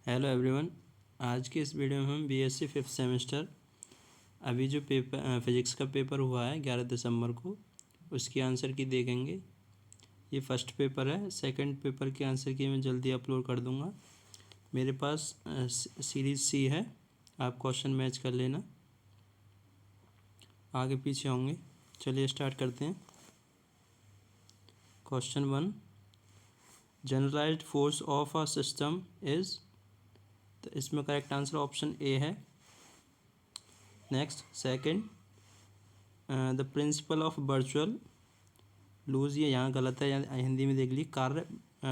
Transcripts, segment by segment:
Hello everyone. आज के इस वीडियो में हम बीएससी फिफ्थ सेमेस्टर अभी जो पेपर फिज़िक्स का पेपर हुआ है 11 दिसंबर को, उसकी आंसर की देखेंगे। ये फर्स्ट पेपर है। सेकंड पेपर के आंसर की मैं जल्दी अपलोड कर दूंगा। मेरे पास सीरीज़ सी है, आप क्वेश्चन मैच कर लेना, आगे पीछे होंगे। चलिए स्टार्ट करते हैं। Question 1, generalised force of a system is, तो इसमें करेक्ट आंसर ऑप्शन ए है। Next second, the principle of virtual loose, ये यहाँ गलत है, हिंदी में देख ली। कार्य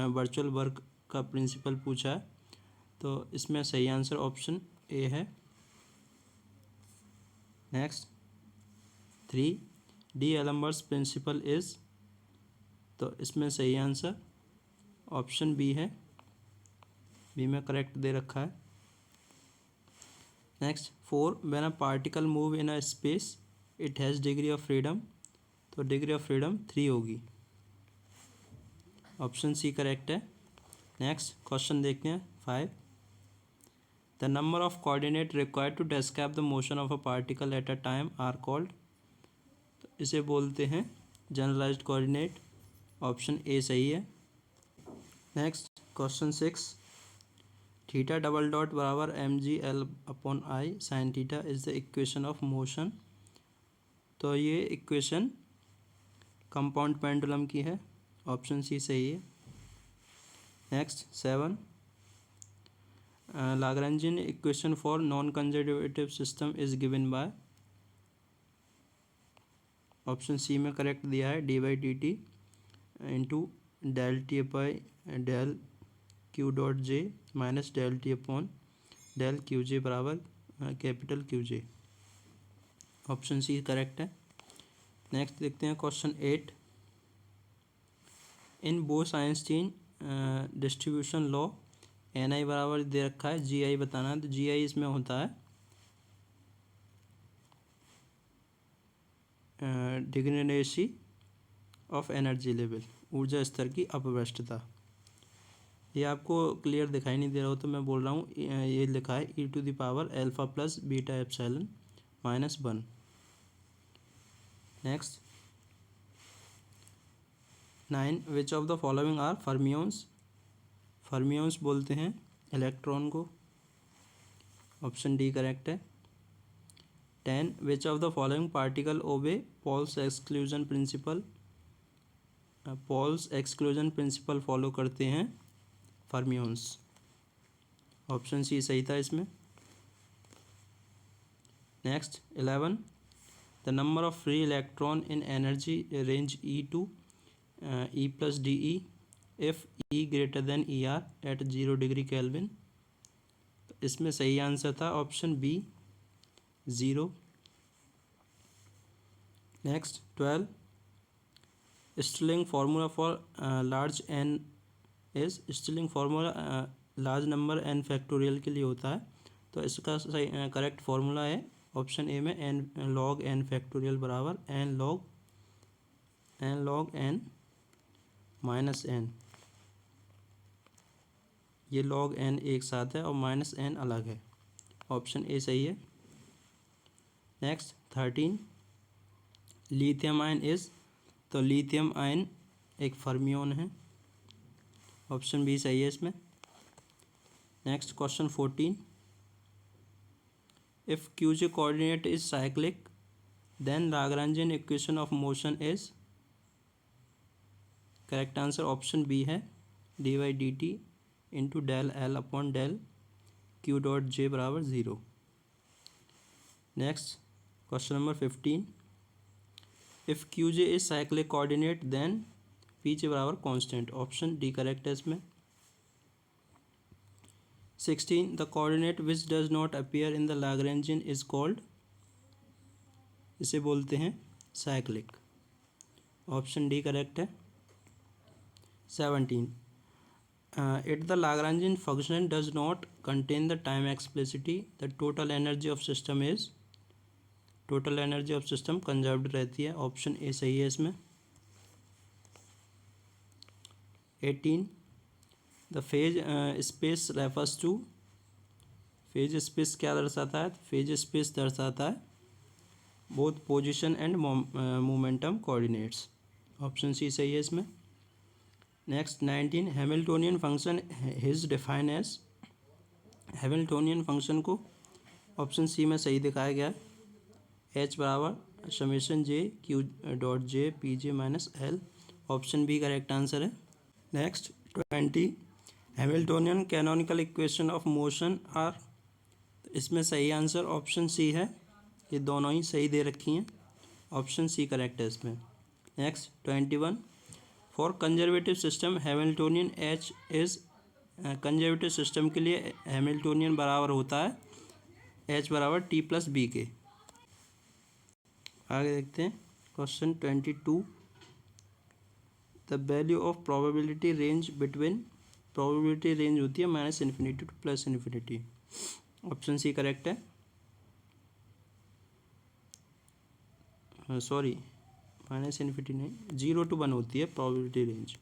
वर्चुअल वर्क का प्रिंसिपल पूछा है, तो इसमें सही आंसर ऑप्शन ए है। Next 3, D'Alembert's principle is, तो इसमें सही आंसर ऑप्शन बी है। बी में करेक्ट दे रखा है। Next 4, when a particle move in a space it has degree of freedom, तो डिग्री ऑफ फ्रीडम 3 होगी। ऑप्शन सी करेक्ट है। नेक्स्ट क्वेश्चन देखते हैं 5, the number of coordinate required to describe the motion of a particle at a time are called, तो इसे बोलते हैं generalised coordinate. Option A सही है। Next question 6, theta double dot बराबर mg/l/i sine theta is the equation of motion, तो ये equation compound pendulum की है। ऑप्शन सी सही है। Next 7, Lagrangian equation for non conservative system is given by, option C में करेक्ट दिया है, dy/dt into del T by del Q dot J minus del T upon del Q J बराबर capital Q J. Option C correct है। Next देखते हैं question 8, in Bose Einstein distribution law N I बराबर दे रखा है, जी आई बताना है, तो जी आई इसमें होता है डिग्रेडेशन ऑफ एनर्जी लेवल, ऊर्जा स्तर की अपभ्रष्टता। ये आपको क्लियर दिखाई नहीं दे रहा हो तो मैं बोल रहा हूँ, ये लिखा है e⁴ alpha plus beta epsilon minus 1। Next 9, which of the following are fermions, fermions बोलते हैं इलेक्ट्रॉन को। ऑप्शन डी करेक्ट है। 10, which of the following particle obey Paul's exclusion principle, Paul's exclusion principle follow करते हैं fermions. Option C सही था इसमें। Next 11, the number of free electron in energy range E2 E+ DE if E greater than ER at 0 degree kelvin, तो इसमें सही answer था option B 0। Next 12, Stirling formula for large N is, Stirling formula large number N factorial के लिए होता है, तो इसका सही करेक्ट फार्मूला है ऑप्शन ए में एन लॉग एन फैक्टोरियल बराबर N log N minus N. ये लॉग एन एक साथ है और माइनस एन अलग है। ऑप्शन ए सही है। नेक्स्ट 13, लिथियम आयन इज, तो लिथियम आयन एक फर्मियोन है। ऑप्शन बी सही है इसमें। Next question 14, if Q J coordinate is cyclic then Lagrangian equation of motion is, correct answer option B है, dy/dt into del L upon del Q dot J बराबर 0। Next question number 15, if Q J is cyclic coordinate then P J बराबर constant. Option D correct है इसमें। 16, the coordinate which does not appear in the Lagrangian is called, इसे बोलते हैं cyclic. Option D correct है। 17, if the Lagrangian function does not contain the time explicitly the total energy of system is, total energy of system conserved रहती है। Option A सही है इसमें। 18, the phase space refers to, phase space क्या दर्शाता है? Phase space दर्शाता है both position and momentum coordinates. Option C सही है इसमें। Next 19, Hamiltonian function is define as. Hamiltonian function को ऑप्शन सी में सही दिखाया गया है, एच बराबर summation J Q dot J P J minus L. Option B correct answer है। Next 20, Hamiltonian canonical equation of motion are. इसमें सही आंसर ऑप्शन सी है, ये दोनों ही सही दे रखी हैं, ऑप्शन सी करेक्ट है इसमें। Next 21, for conservative system Hamiltonian H is. Conservative system के लिए हैमिल्टोनियन बराबर होता है एच बराबर टी प्लस बी के। आगे देखते हैं question 22, the value of probability range between. Probability range होती है minus infinity to plus infinity. Option C correct है, सॉरी माइनस इन्फिनिटी नहीं, 0 to 1 होती है प्रोबेबिलिटी रेंज।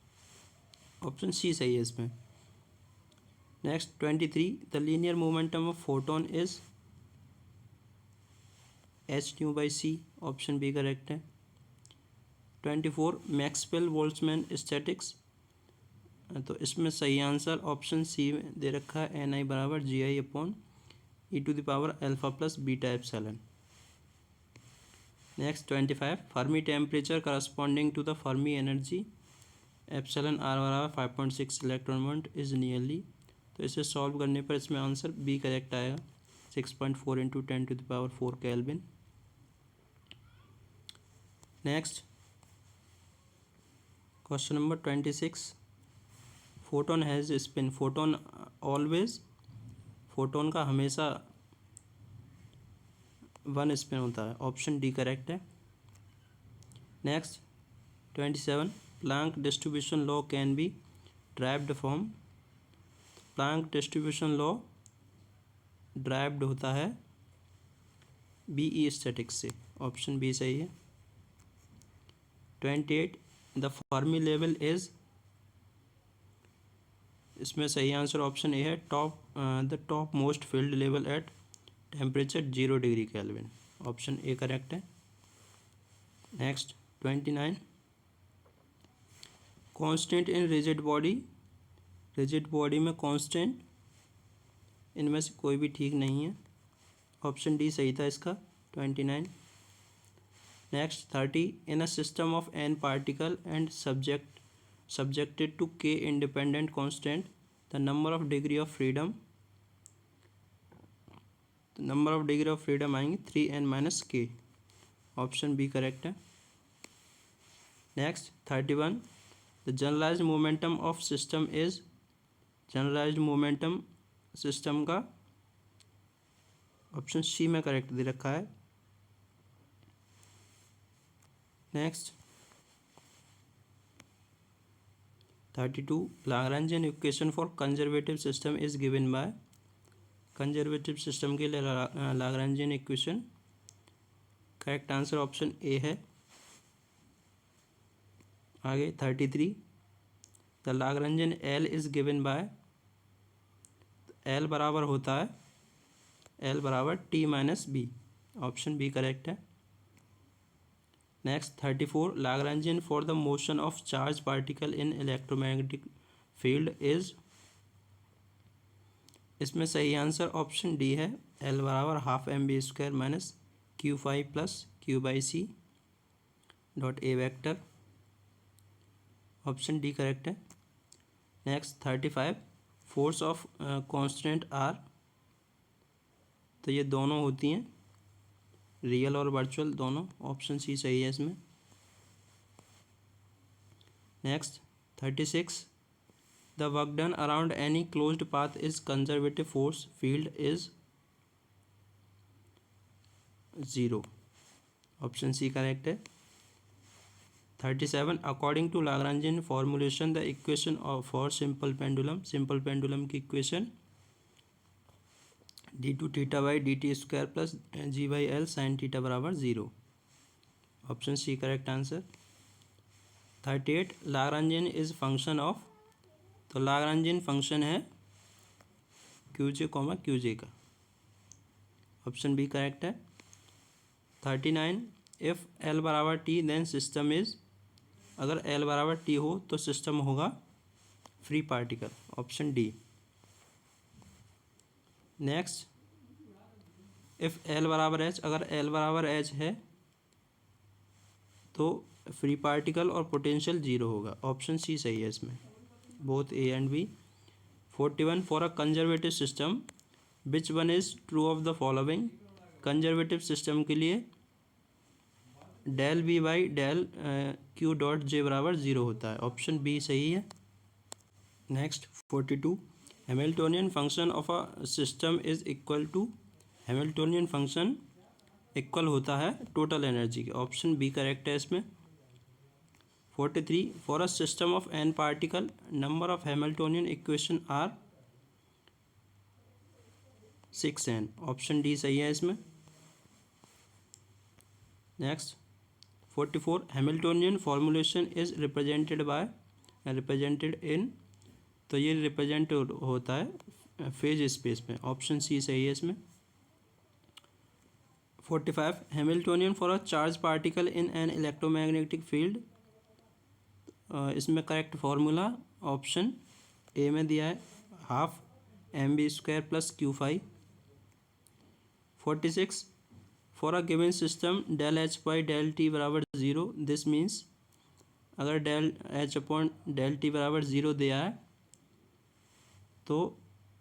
ऑप्शन सी सही है इसमें। Next 23, the linear momentum of photon is H nu by C. Option B correct है। 24, मैक्सवेल बोल्ट्जमैन स्टैटिक्स। तो इसमें सही आंसर ऑप्शन सी में दे रखा है, एन आई बराबर G I upon E to the power alpha plus beta epsilon. Next 25, Fermi temperature corresponding to the Fermi energy epsilon are बराबर 5.6 इलेक्ट्रॉन वोल्ट इज नियरली। तो इसे सॉल्व करने पर इसमें आंसर बी करेक्ट आएगा, 6.4 into 10 to the power 4 Kelvin. Next question number 26, photon has spin. Photon always, photon का हमेशा 1 spin होता है। ऑप्शन डी करेक्ट है। Next 27, Planck distribution law can be derived from. Planck distribution law derived होता है B E statics से। Option B सही है। 28, द फर्मी लेवल इज। इसमें सही आंसर ऑप्शन ए है, the top most field level at temperature 0 degree kelvin. Option A correct है। Next 29, constant in rigid body. Rigid body में constant इनमें से कोई भी ठीक नहीं है। ऑप्शन डी सही था इसका, 29। Next 30, in a system of N particle and subjected to k independent constant, the number of degree of freedom आएंगे 3n minus k। Option B correct है। Next 31, the generalised momentum of system is. Generalised momentum system का option C में correct दे रखा है। Next 32, Lagrangian equation for conservative system is given by. Conservative system के लिए Lagrangian equation, correct answer option A है। आगे 33, the Lagrangian L is given by. L बराबर होता है, एल बराबर T minus B. Option B correct है। Next 34, Lagrangian for the motion of charge particle in electromagnetic field is. इसमें सही answer option D है, एल बराबर half M B square minus Q 5 plus Q by C dot A vector. Option D correct है। Next 35, force of constant R. तो ये दोनों होती हैं रियल और वर्चुअल दोनों। ऑप्शन सी सही है इसमें। Next 36, the work done around any closed path is conservative force field is 0। Option C correct है। 37, according to Lagrangian formulation the equation of for simple pendulum. Simple pendulum की equation D two theta by D T square plus G by L sine theta बराबर 0। Option C correct answer. 38, Lagrangian is function of. तो Lagrangian function है Q J comma Q जे का। Option B correct है। 39 if L बराबर T then system is, अगर L बराबर T हो तो सिस्टम होगा free particle, option D. Next if L बराबर एच, अगर एल बराबर एच है तो फ्री पार्टिकल और पोटेंशियल जीरो होगा, ऑप्शन सी सही है इसमें, both A and B. 41 for a conservative system which one is true of the following, conservative system के लिए del B by del Q dot J बराबर ज़ीरो होता है, ऑप्शन बी सही है। Next 42 Hamiltonian function of a system is equal to, Hamiltonian function equal होता है total energy के, ऑप्शन बी करेक्ट है इसमें। 43 for a system of N particle number of Hamiltonian equation are 6n, option D सही है इसमें। Next 44 Hamiltonian formulation is represented in, तो ये रिप्रेजेंट होता है फेज स्पेस में, ऑप्शन सी सही है इसमें। 45 Hamiltonian for a charge particle in N electromagnetic field, इसमें करेक्ट फार्मूला ऑप्शन ए में दिया है, half M B square plus Q phi. 46 for a given system del H by del T बराबर zero, this means, अगर del H upon del T बराबर zero दिया है तो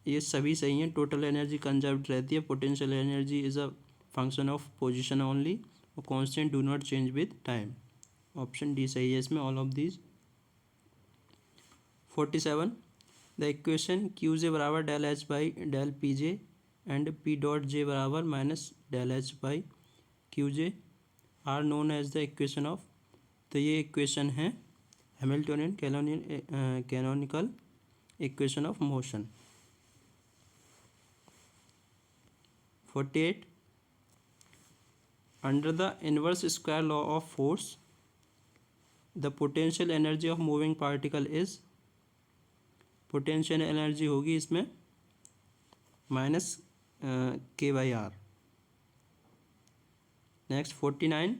ये सभी सही हैं, टोटल एनर्जी कंजर्व्ड रहती है, potential energy is a function of position only, और constant do not change with time, option D सही है इसमें, all of these. 47 the equation Q J बराबर del H by del P J and P dot J बराबर minus del H by Q J are known as the equation of, तो ये इक्वेशन है Hamiltonian canonical equation of motion. 48 under the inverse square law of force the potential energy of moving particle is, potential energy होगी इसमें minus K by R. Next 49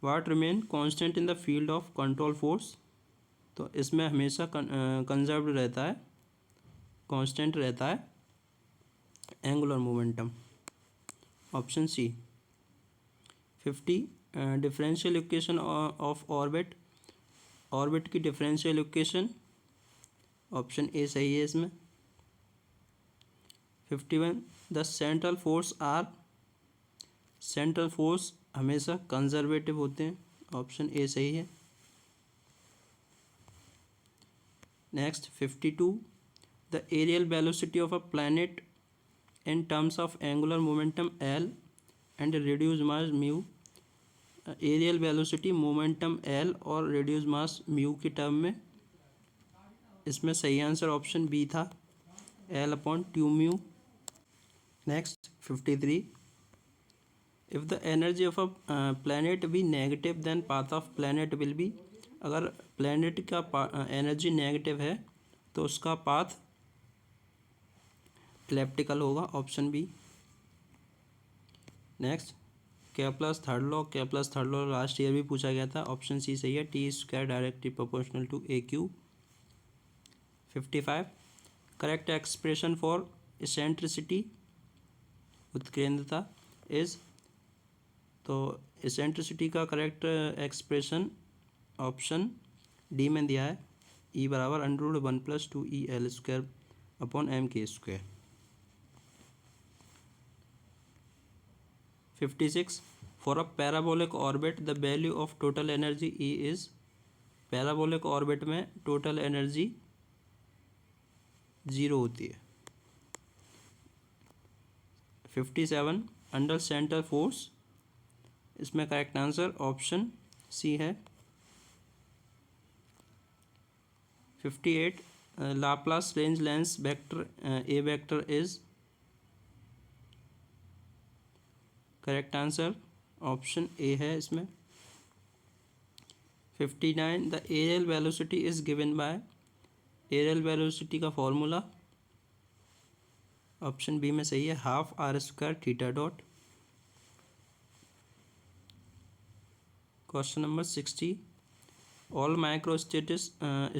what remain constant in the field of control force, तो इसमें हमेशा conserved रहता है, constant रहता है angular momentum, option C. 50 differential equation of orbit, orbit की डिफरेंशियल इक्वेशन, ऑप्शन ए सही है इसमें। 51 the central force are, central force हमेशा कंजर्वेटिव होते हैं, ऑप्शन ए सही है। Next 52 the areal velocity of a planet in terms of angular momentum L and reduce mass mu, areal velocity momentum L और reduce mass mu की term में, इसमें सही आंसर ऑप्शन बी था, L upon two mu. Next 53 if the energy of a planet be negative then path of planet will be, अगर planet का energy negative है तो उसका पाथ इलिप्टिकल होगा, option B. Next Kepler's third law last year भी पूछा गया था, ऑप्शन सी सही है, T square directly proportional to A Q. 55 correct expression for eccentricity, उत्केंद्रता इज, तो इसेंट्रिसिटी का करेक्ट एक्सप्रेशन ऑप्शन डी में दिया है, ई बराबर √1 + 2EL square upon MK square. 56 for a parabolic orbit the value of total energy E is, parabolic orbit में total energy 0 होती है। 57 अंडर सेंटर फोर्स, इसमें करेक्ट आंसर ऑप्शन सी है। 58 Laplace range lens vector A vector is, correct answer option A है इसमें। 59 the areal velocity is given bye, areal velocity का formula option B में सही है, half r² theta dot, question number 60, all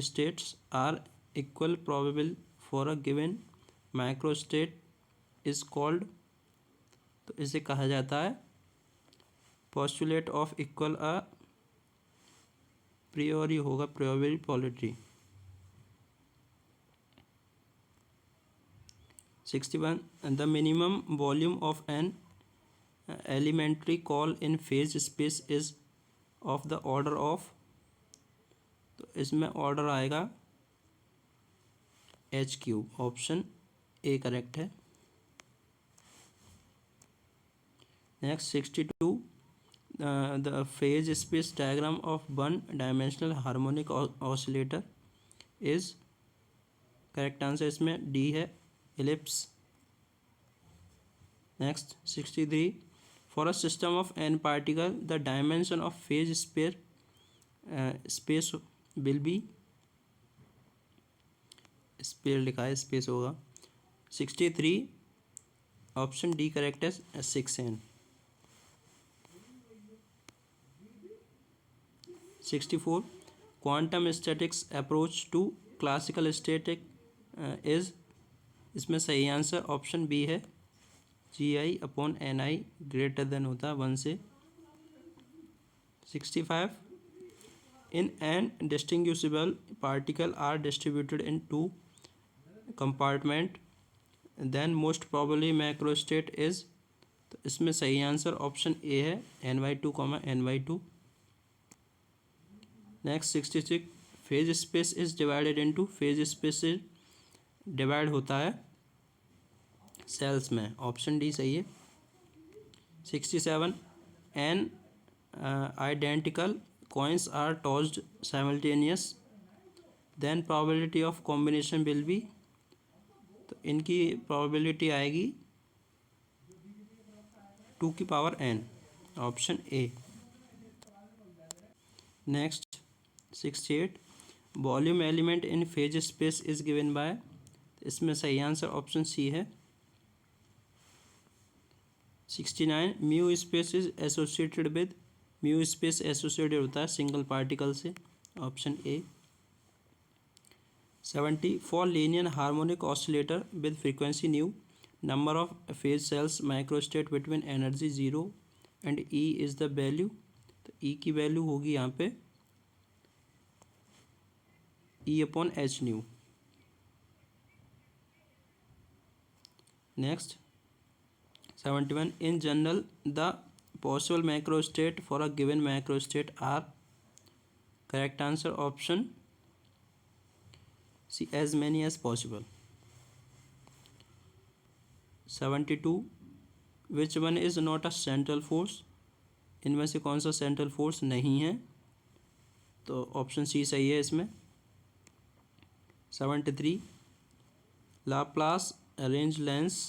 states are equal probable for a given microstate is called, तो इसे कहा जाता है postulate of equal a priori होगा probability. 61, the minimum volume of an elementary call in phase space is of the order of, तो इसमें order आएगा H cube, option A correct है. Next 62, the phase space diagram of one dimensional harmonic oscillator is, correct answer इसमें D है, ellipse. Next 63, for a system of N particle the dimension of phase space will be, space लिखा है, space होगा. 63, option D correct है, 6n. 64, quantum statics approach to classical static is, इसमें सही answer option B है, GI/NI greater than होता है 1 से. 65, in N distinguishable particle are distributed in 2 compartment then most probably macrostate is, तो इसमें सही आंसर ऑप्शन ए है, NY2, NY2. Next 66, phase space is divided into, phase space divide होता है सेल्स में, ऑप्शन डी सही है. 67, N identical coins are tossed simultaneous then probability of combination will be, तो इनकी probability आएगी 2 की power n, option A. Next 68, volume element in phase space is given by, इसमें सही आंसर ऑप्शन सी है. 69, mu space is associated with, mu space associated होता है single particle से, option A. 70, for linear harmonic oscillator with frequency nu number of phase cells microstate between energy 0 and E is the value, तो E की value होगी यहाँ पे E/H new. Next 71, in general the possible macrostate for a given macrostate are, correct answer option C, as many as possible. 72, which one is not a central force, इनमें से कौन सा central force नहीं है, तो ऑप्शन सी सही है इसमें. 73, Laplace Runge Lenz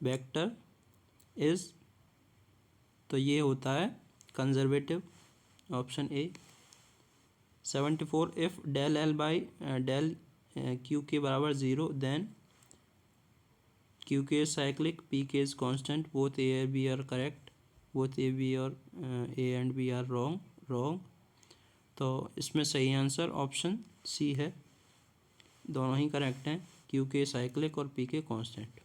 vector is, तो ये होता है conservative, option A. 74, if del L by del Q K बराबर 0 then Q K cyclic, P K is constant, both A और B are correct, both A B और A and B are wrong, तो इसमें सही answer option C है, दोनों ही correct हैं, क्यू के साइक्लिक और P K constant.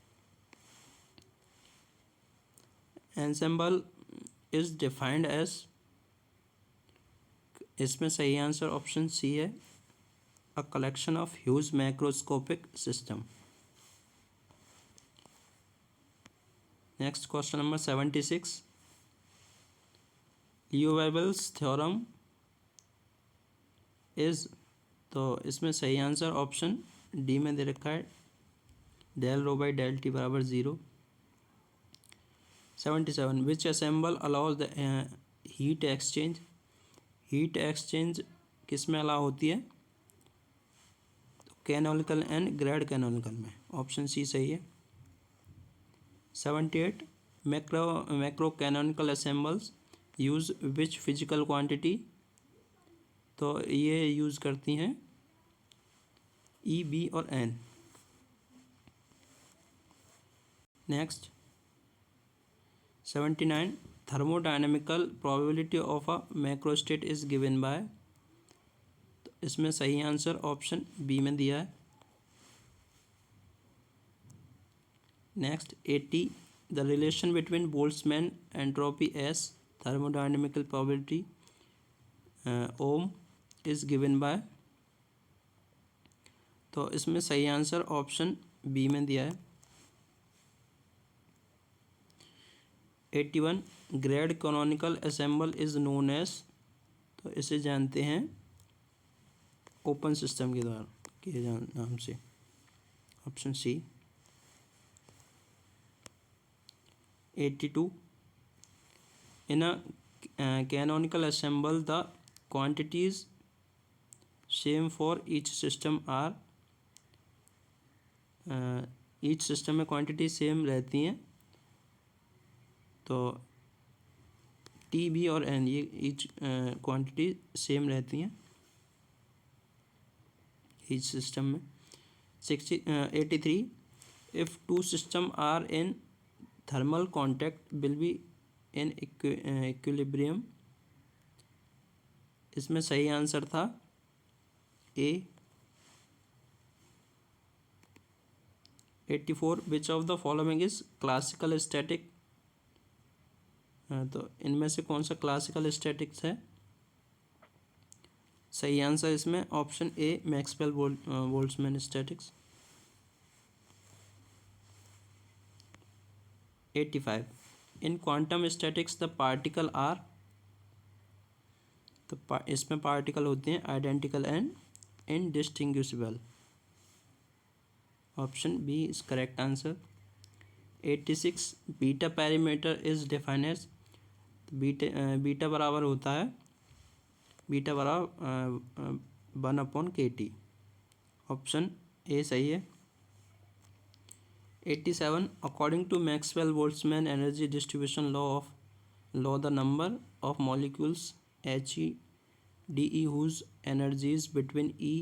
Ensemble is defined as, इसमें सही आंसर ऑप्शन सी है, a collection of huge macroscopic system. Next question number 76, Liouville's theorem is, तो इसमें सही आंसर ऑप्शन डी में दे रखा है, del rho by del T बराबर 0. 77, which ensemble allows the heat exchange, heat exchange किस में अलाउ होती है, तो कैनोनिकल एंड ग्रेड कैनोनिकल में, ऑप्शन सी सही है. 78, macro canonical ensembles use which physical quantity, तो ये यूज़ करती हैं ई, बी और N. Next 79, thermodynamical probability of a macrostate is given by, तो इसमें सही आंसर ऑप्शन बी में दिया है। Next 80, the relation between Boltzmann entropy S thermodynamical probability ohm is given by, तो इसमें सही आंसर ऑप्शन बी में दिया है। 81, grade canonical assemble is known as, तो इसे जानते हैं ओपन सिस्टम के द्वारा के नाम से, option C. 82, in a canonical ensemble the quantities same for each system are, each system में क्वांटिटी सेम रहती हैं, तो टी बी और एन ये ईच क्वांटिटी सेम रहती हैं ईच सिस्टम में। 83, if two system are in thermal contact will be in equilibrium, इसमें सही आंसर था A. 84, which of the following is classical static, तो इनमें से कौन सा क्लासिकल स्टैटिक्स है? सही आंसर इसमें option A Maxwell Boltzmann statics. 85, in quantum statics the particle are, तो इसमें पार्टिकल होते हैं identical and indistinguishable, option B is correct answer. 86, beta parameter is defined as, beta बराबर होता है, बीटा बराबर 1/kT, ऑप्शन ए सही है। 87, according to Maxwell Boltzmann energy distribution law the number of molecules HE/DE whose energies between E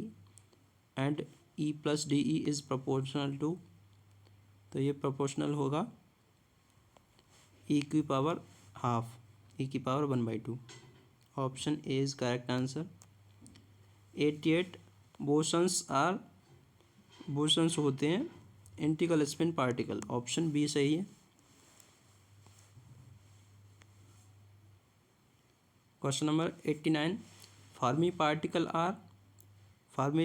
and E+DE is proportional to, तो ये proportional होगा E की पावर हाफ, E की power 1/2, option A is correct answer. 88, bosons होते हैं integral spin particle, option B सही है। Question number 89, Fermi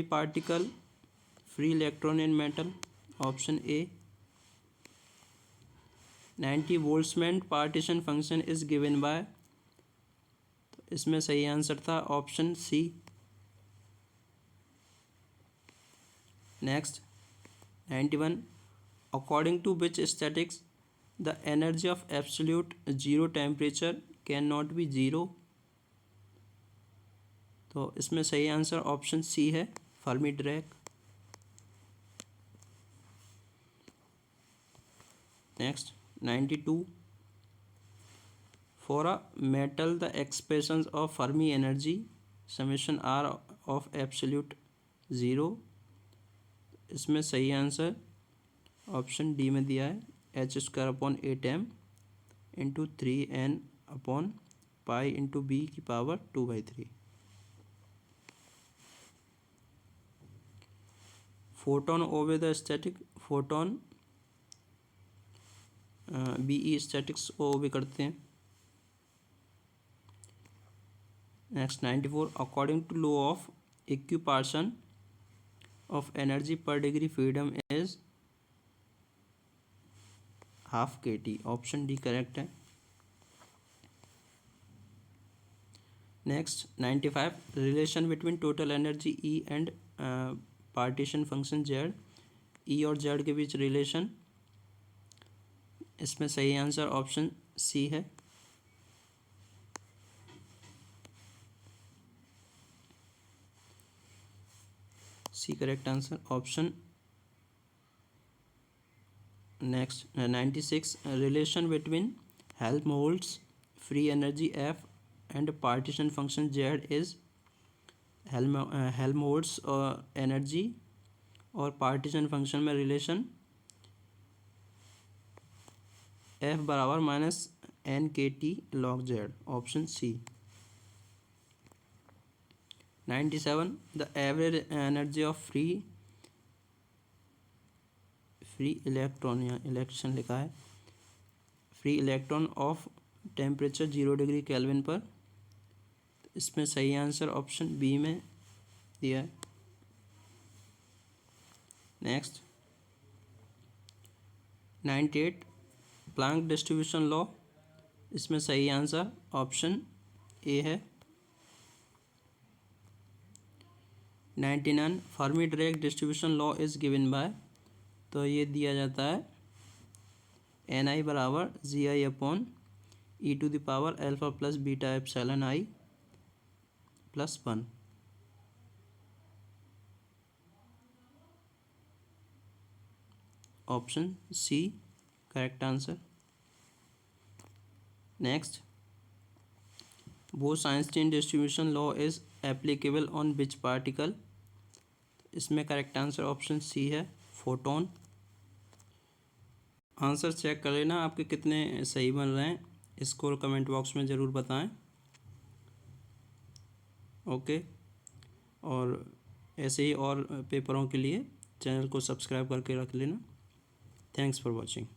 particle free electron in metal, option A. 90, Boltzmann partition function is given by, तो इसमें सही answer था option C. Next 91, according to which statics the energy of absolute zero temperature can not be zero, तो इसमें सही answer option C है Fermi Dirac. Next 92, for a metal the expression of Fermi energy summation are of absolute zero, इसमें सही answer option D में दिया है h²/8m into 3n/π into b की power 2/3। Photon obey the static, photon BE statistics को obey करते हैं। Next 94, according to law of equipartition of energy per degree freedom is half kT, option D correct है। Next 95, relation between total energy E and partition function Z, E और Z के बीच relation, इसमें सही answer option C है। C correct answer option. Next 96, relation between Helmholtz free energy F and partition function Z is, Helmholtz energy और partition function में relation F बराबर NKT log Z, option C. 97. The average energy of free electron, यहाँ electron लिखा है, free electron of temperature 0 degree kelvin पर। इसमें सही answer option B में दिया है। नेक्स्ट 98. प्लैंक डिस्ट्रीब्यूशन लॉ, इसमें सही आंसर ऑप्शन ए है। 99. Fermi Dirac distribution law is given by, तो ये दिया जाता है NI बराबर GI upon e⁻α plus beta epsilon I plus 1। Option C correct answer. Next, Bose Einstein distribution law is applicable on which particle, इसमें correct answer option C है, photon. Answer check कर लेना आपके कितने सही बन रहे हैं, इसको कमेंट बॉक्स में ज़रूर बताएं। ओके, और ऐसे ही और पेपरों के लिए चैनल को सब्सक्राइब करके रख लेना। Thanks for watching.